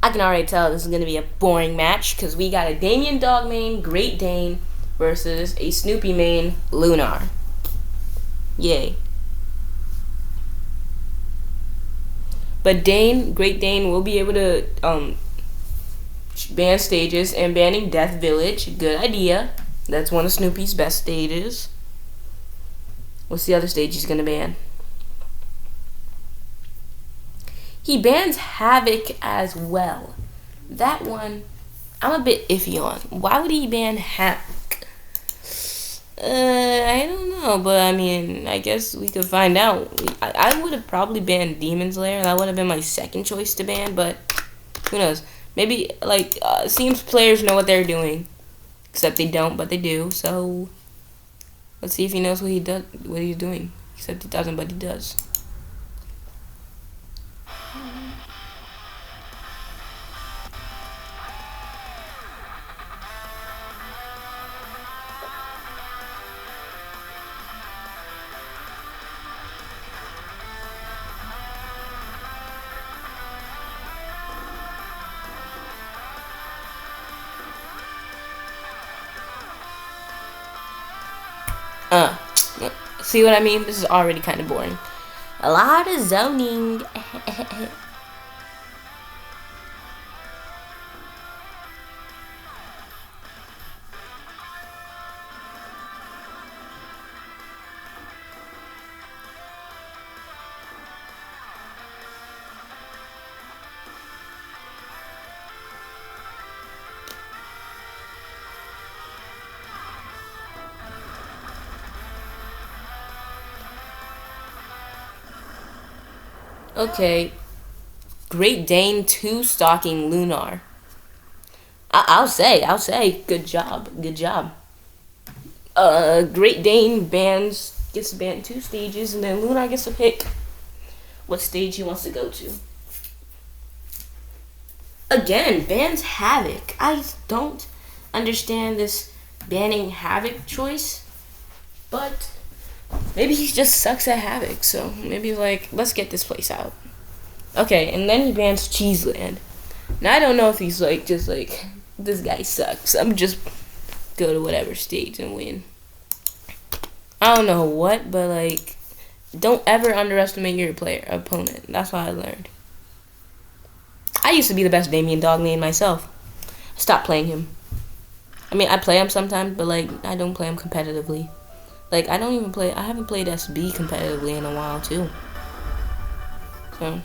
I can already tell this is going to be a boring match because we got a Damian dog main, Great Dane, versus a Snoopy main, Lunar. Yay. But Great Dane will be able to ban stages, and banning Death Village, good idea. That's one of Snoopy's best stages. What's the other stage he's going to ban? He bans Havoc as well. That one, I'm a bit iffy on. Why would he ban Havoc? I don't know, but I mean, I guess we could find out. I would have probably banned Demon's Lair. That would have been my second choice to ban, but who knows? Maybe, like, it seems players know what they're doing. Except they don't, but they do, so let's see if he knows what he's doing. Except he doesn't, but he does. See what I mean? This is already kind of boring. A lot of zoning. Okay, Great Dane 2 stalking Lunar. I'll say, good job. Great Dane gets to ban 2 stages, and then Lunar gets to pick what stage he wants to go to. Again, bans Havoc. I don't understand this banning Havoc choice, but maybe he just sucks at Havoc, so maybe, like, let's get this place out. Okay, and then he bans Cheeseland. Now, I don't know if he's, like, just, like, this guy sucks. I'm just go to whatever stage and win. I don't know what, but, like, don't ever underestimate your opponent. That's what I learned. I used to be the best Damian dog main myself. Stop playing him. I mean, I play him sometimes, but, like, I don't play him competitively. Like, I haven't played SB competitively in a while, too. So,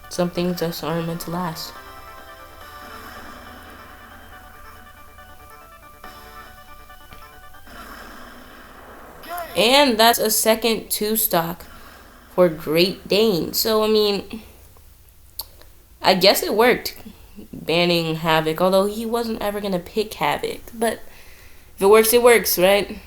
some things just aren't meant to last. And that's a second 2 stock for Great Dane. So, I mean, I guess it worked, banning Havoc, although he wasn't ever going to pick Havoc. But if it works, right?